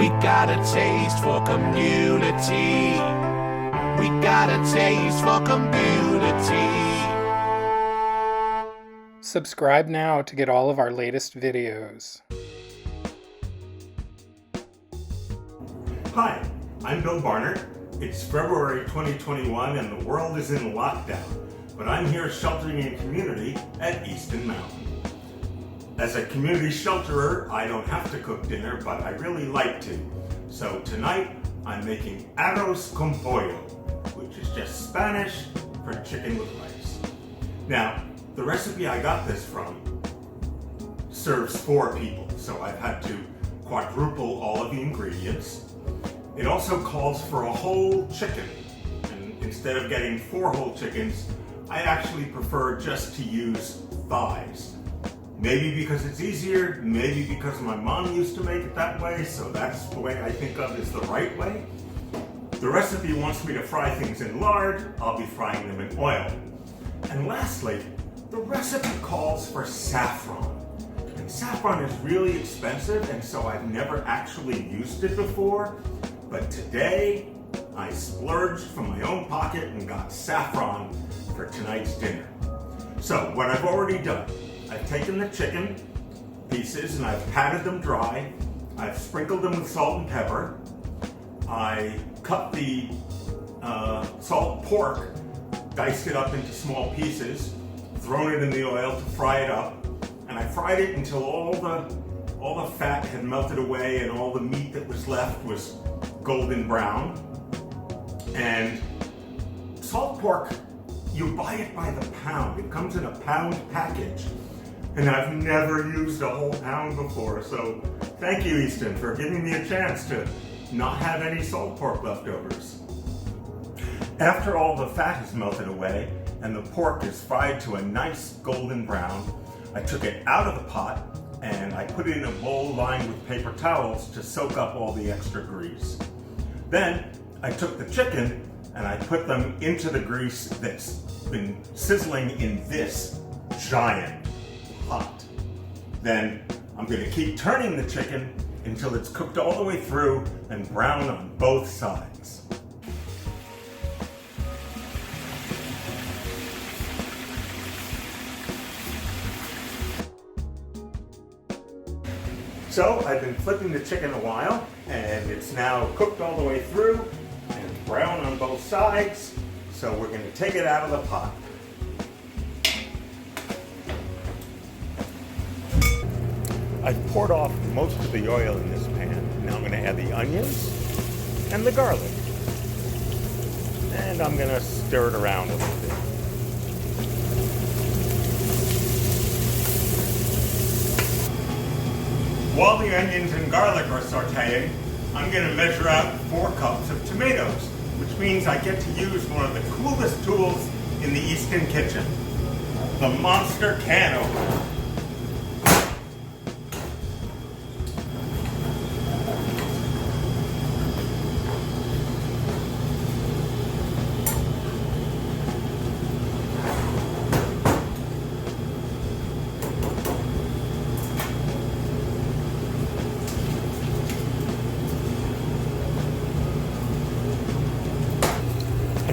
We got a taste for community. We got a taste for community. Subscribe now to get all of our latest videos. Hi, I'm Bill Barnert. It's February 2021 and the world is in lockdown, but I'm here sheltering in community at Easton Mountain. As a community shelterer, I don't have to cook dinner, but I really like to. So tonight, I'm making Arroz con Pollo, which is just Spanish for chicken with rice. Now, the recipe I got this from serves 4 people, so I've had to quadruple all of the ingredients. It also calls for a whole chicken, and instead of getting 4 whole chickens, I actually prefer just to use thighs. Maybe because it's easier, maybe because my mom used to make it that way, so that's the way I think of is the right way. The recipe wants me to fry things in lard, I'll be frying them in oil. And lastly, the recipe calls for saffron. And saffron is really expensive, and so I've never actually used it before. But today, I splurged from my own pocket and got saffron for tonight's dinner. So, what I've already done, I've taken the chicken pieces and I've patted them dry. I've sprinkled them with salt and pepper. I cut the salt pork, diced it up into small pieces, thrown it in the oil to fry it up, and I fried it until all the fat had melted away and all the meat that was left was golden brown. And salt pork, you buy it by the pound. It comes in a pound package. And I've never used a whole pound before, so thank you, Easton, for giving me a chance to not have any salt pork leftovers. After all the fat is melted away and the pork is fried to a nice golden brown, I took it out of the pot and I put it in a bowl lined with paper towels to soak up all the extra grease. Then I took the chicken and I put them into the grease that's been sizzling in this giant pot. Then I'm going to keep turning the chicken until it's cooked all the way through and brown on both sides. So I've been flipping the chicken a while and it's now cooked all the way through and brown on both sides. So we're going to take it out of the pot. I've poured off most of the oil in this pan. Now I'm going to add the onions and the garlic. And I'm going to stir it around a little bit. While the onions and garlic are sauteing, I'm going to measure out 4 cups of tomatoes, which means I get to use one of the coolest tools in the Easton kitchen, the monster can opener.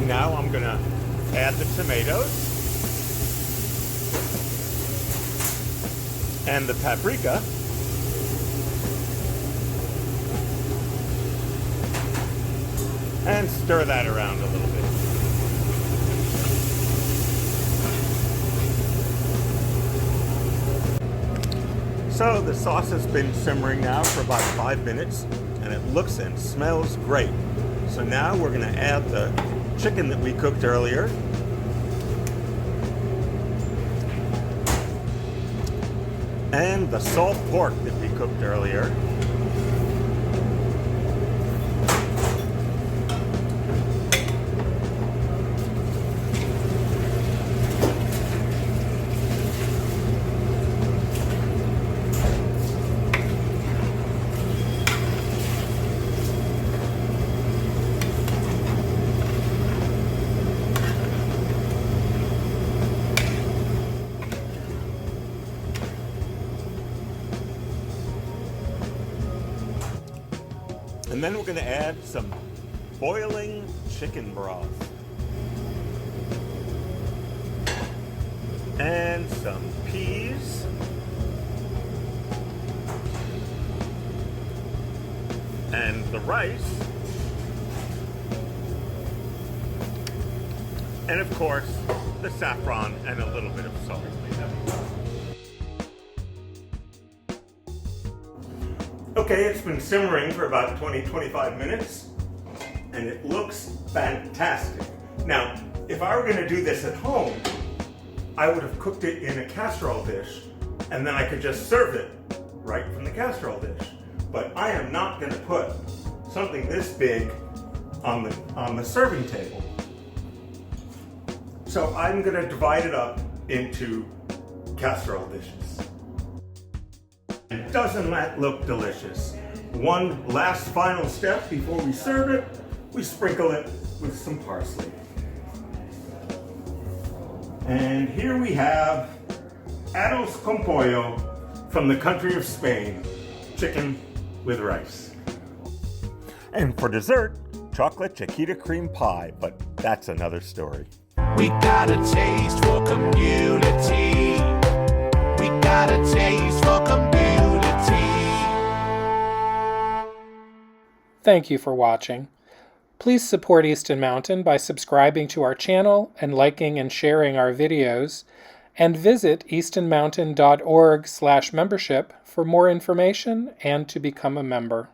Now I'm going to add the tomatoes and the paprika and stir that around a little bit. So the sauce has been simmering now for about 5 minutes and it looks and smells great. So now we're going to add the chicken that we cooked earlier. And the salt pork that we cooked earlier. And then we're going to add some boiling chicken broth. And some peas. And the rice. And of course, the saffron and a little bit of salt. Okay, it's been simmering for about 20-25 minutes, and it looks fantastic. Now, if I were going to do this at home, I would have cooked it in a casserole dish, and then I could just serve it right from the casserole dish. But I am not going to put something this big on the serving table. So I'm going to divide it up into casserole dishes. And doesn't that look delicious? One last final step before we serve it, we sprinkle it with some parsley. And here we have Arroz con Pollo from the country of Spain, chicken with rice. And for dessert, chocolate Chiquita cream pie, but that's another story. We got a taste for community. We got a taste for community. Thank you for watching. Please support Easton Mountain by subscribing to our channel and liking and sharing our videos, and visit eastonmountain.org/membership for more information and to become a member.